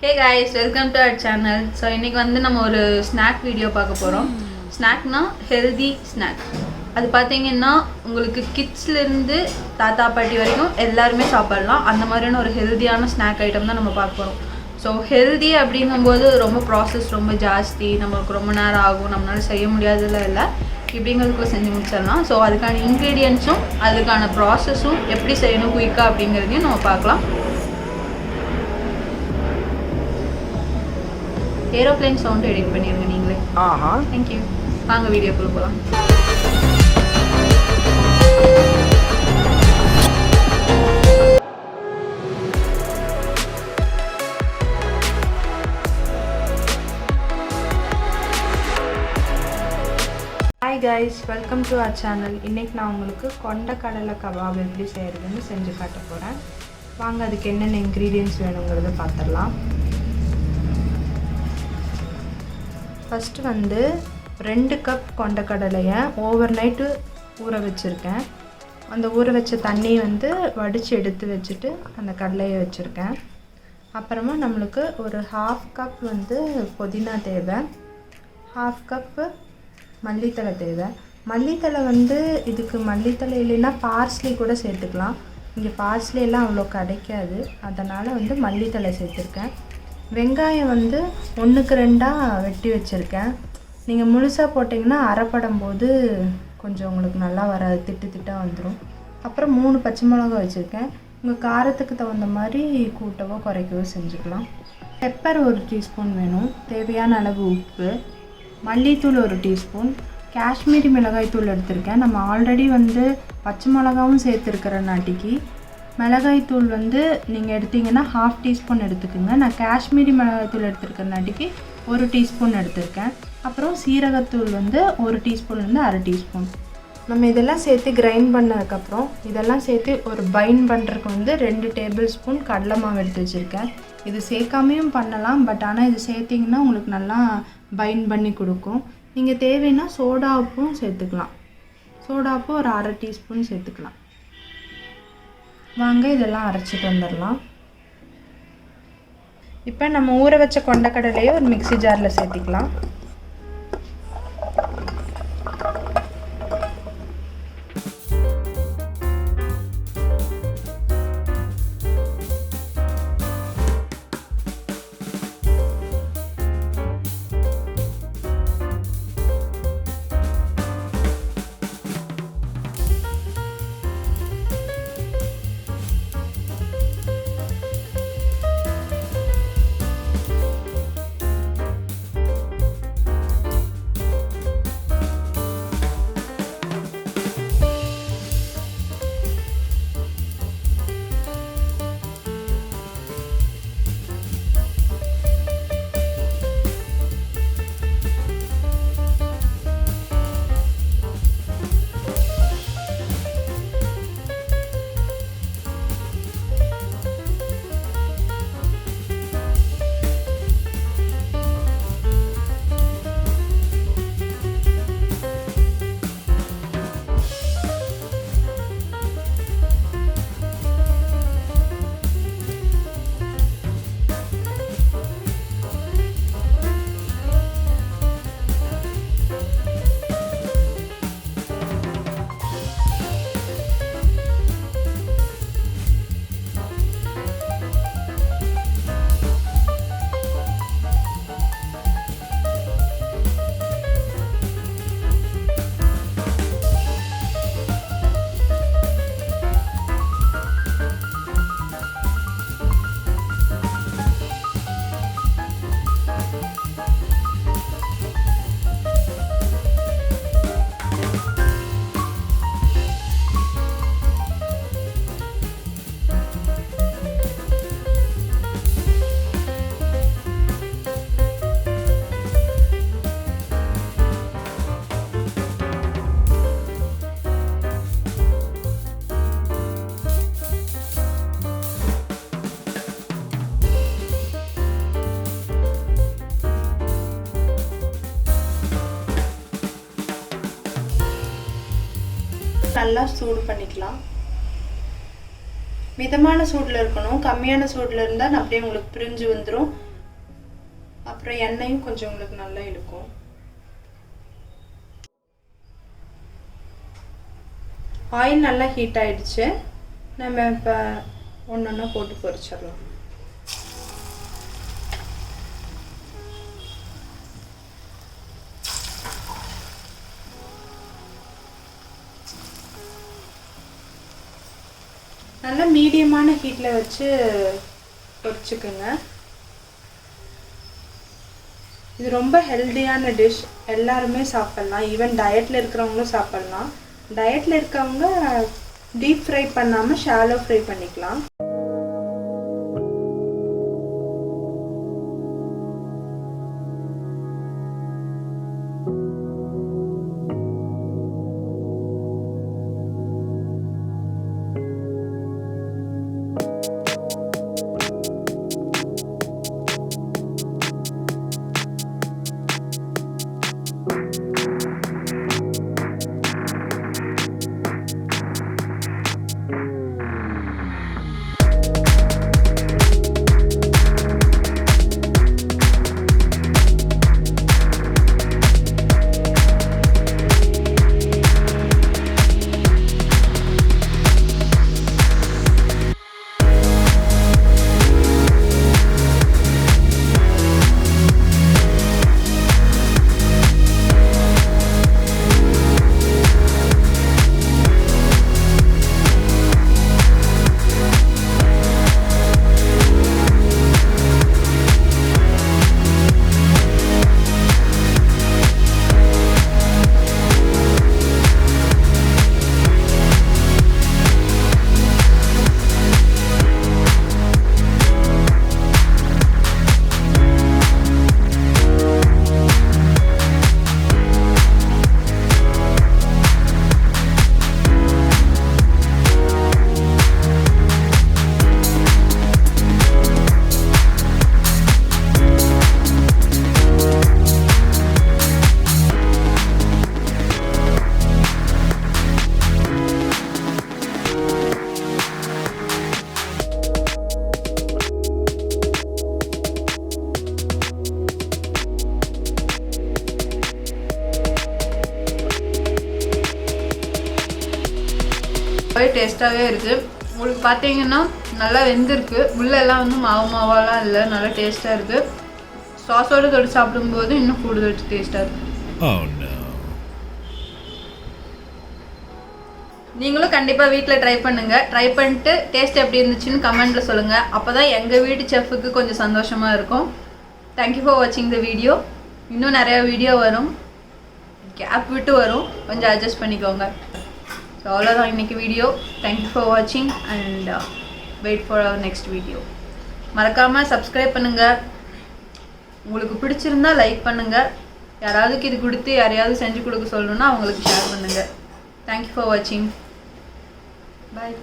Hey guys, welcome to our channel. So இன்னைக்கு வந்து நம்ம ஒரு ஸ்நாக் வீடியோ பார்க்க போறோம். ஸ்நாக்னா ஹெல்தி ஸ்நாக். அது பாத்தீங்கன்னா உங்களுக்கு கிட்ஸ்ல இருந்து தாத்தா பாட்டி வரைக்கும் எல்லாரும் சாப்பிடலாம். அந்த மாதிரியான ஒரு ஹெல்தியான ஸ்நாக் ஐட்டம் தான் நம்ம பார்க்க போறோம். ஸோ ஹெல்தி அப்படிங்கும்போது ரொம்ப ப்ராசஸ் ரொம்ப ஜாஸ்தி, நம்மளுக்கு ரொம்ப நேரம் ஆகும், நம்மளால செய்ய முடியாததுல இல்லை, இப்படிங்கிறதுக்குள்ள செஞ்சு முடிச்சிடலாம். ஸோ அதுக்கான இன்க்ரீடியன்ஸும் அதுக்கான ப்ராசஸும் எப்படி செய்யணும் குயிக்காக அப்படிங்கிறதையும் நம்ம பார்க்கலாம். ஏரோப்ளேன் சவுண்ட் எடிட் பண்ணிடுங்க நீங்களே. தேங்க்யூ. வாங்க வீடியோக்குள்ள போகலாம். Hi guys, welcome to our channel. இன்றைக்கி நான் உங்களுக்கு கொண்டக்கடலை கபாப் எப்படி செய்கிறதுன்னு செஞ்சு காட்ட போகிறேன். வாங்க அதுக்கு என்னென்ன இன்க்ரீடியன்ட்ஸ் வேணுங்கிறத பார்த்துடலாம். ஃபஸ்ட்டு வந்து 2 கப் கொண்டக்கடலையை ஓவர் நைட்டு ஊற வச்சுருக்கேன். அந்த ஊற வச்ச தண்ணி வந்து வடித்து எடுத்து வச்சுட்டு அந்த கடலையை வச்சுருக்கேன். அப்புறமா நம்மளுக்கு ஒரு 1/2 கப் வந்து புதினா தேவை, 1/2 கப்பு மல்லித்தழை தேவை. மல்லித்தழை வந்து இதுக்கு மல்லித்தழை இல்லைன்னா பார்ஸ்லி கூட சேர்த்துக்கலாம். இங்கே பார்ஸ்லி எல்லாம் அவ்வளோ கிடைக்காது, அதனால் வந்து மல்லித்தழை சேர்த்துருக்கேன். வெங்காயம் வந்து 1க்கு 2ஆக வெட்டி வச்சுருக்கேன். நீங்கள் முழுசாக போட்டிங்கன்னா அரைப்படும் போது கொஞ்சம் உங்களுக்கு நல்லா வராது, திட்டு திட்டாக வந்துடும். அப்புறம் 3 பச்சை மிளகா வச்சுருக்கேன். உங்கள் காரத்துக்கு தகுந்த மாதிரி கூட்டவோ குறைக்கவோ செஞ்சுக்கலாம். பெப்பர் 1 டீஸ்பூன் வேணும், தேவையான அளவு உப்பு, மல்லித்தூள் 1 டீஸ்பூன், காஷ்மீரி மிளகாய் தூள் எடுத்திருக்கேன். நம்ம ஆல்ரெடி வந்து பச்சை மிளகாவும் சேர்த்துருக்கிற நாட்டிக்கு மிளகாய்த்தூள் வந்து நீங்கள் எடுத்திங்கன்னா 1/2 டீஸ்பூன் எடுத்துக்கோங்க. நான் காஷ்மீரி மிளகாய்த்தூள் எடுத்துருக்கிறனாட்டிக்கு 1 டீஸ்பூன் எடுத்திருக்கேன். அப்புறம் சீரகத்தூள் வந்து 1 டீஸ்பூன்லேருந்து 1/2 டீஸ்பூன். நம்ம இதெல்லாம் சேர்த்து கிரைண்ட் பண்ணதுக்கப்புறம் இதெல்லாம் சேர்த்து ஒரு பைண்ட் பண்ணுறதுக்கு வந்து 2 டேபிள் ஸ்பூன் கடலை மாவு எடுத்து வச்சுருக்கேன். இது சேர்க்காமையும் பண்ணலாம், பட் ஆனால் இது சேர்த்திங்கன்னா உங்களுக்கு நல்லா பைண்ட் பண்ணி கொடுக்கும். நீங்கள் தேவைன்னா சோடாப்பும் சேர்த்துக்கலாம். சோடாப்பும் ஒரு 1/2 டீஸ்பூன் சேர்த்துக்கலாம். வாங்க இதெல்லாம் அரைச்சிட்டு வந்துடலாம். இப்போ நம்ம ஊற வச்ச கொண்டக்கடலையை ஒரு மிக்ஸி ஜாரில் சேர்த்திக்கலாம். நல்லா சூடு பண்ணிக்கலாம். மிதமான சூடில் இருக்கணும். கம்மியான சூடில் இருந்தால் அப்படியே உங்களுக்கு பிரிஞ்சு வந்துடும். அப்புறம் எண்ணெயும் கொஞ்சம் உங்களுக்கு நல்லா இழுக்கும். ஆயில் நல்லா ஹீட் ஆகிடுச்சு. நம்ம இப்போ ஒன்று ஒன்றா போட்டு பொரிச்சிடலாம். நல்லா மீடியமான ஹீட்டில் வச்சு பொரிச்சுக்குங்க. இது ரொம்ப ஹெல்தியான டிஷ். எல்லாருமே சாப்பிட்லாம். ஈவன் டயட்டில் இருக்கிறவங்களும் சாப்பிட்லாம். டயட்டில் இருக்கவங்க டீப் ஃப்ரை பண்ணாமல் ஷாலோ ஃப்ரை பண்ணிக்கலாம். டேஸ்ட்டாகவே இருக்குது. உங்களுக்கு பார்த்தீங்கன்னா நல்லா வெந்திருக்கு. உள்ளெல்லாம் வந்து மாவாலாம் இல்லை. நல்லா டேஸ்ட்டாக இருக்குது. சாஸோடு தொட்டு சாப்பிடும்போது இன்னும் கூடுதல் டேஸ்ட்டாக இருக்குது. நீங்களும் கண்டிப்பாக வீட்டில் ட்ரை பண்ணுங்கள். ட்ரை பண்ணிட்டு டேஸ்ட் எப்படி இருந்துச்சுன்னு கமெண்ட்டில் சொல்லுங்கள். அப்போ தான் எங்கள் வீட்டு செஃப்புக்கு கொஞ்சம் சந்தோஷமாக இருக்கும். தேங்க்யூ ஃபார் வாட்சிங் த வீடியோ. இன்னும் நிறையா வீடியோ வரும். கேப் விட்டு வரும். கொஞ்சம் அட்ஜஸ்ட் பண்ணிக்கோங்க. ஸோ அவ்வளோதான் இன்றைக்கி வீடியோ. தேங்க்யூ ஃபார் வாட்சிங் and wait for our next video. மறக்காமல் சப்ஸ்கிரைப் பண்ணுங்கள். உங்களுக்கு பிடிச்சிருந்தா லைக் பண்ணுங்கள். யாராவதுக்கு இது கொடுத்து யாரையாவது செஞ்சு கொடுக்க சொல்லணுன்னா அவங்களுக்கு ஷேர் பண்ணுங்கள். தேங்க்யூ ஃபார் வாட்சிங். பாய்.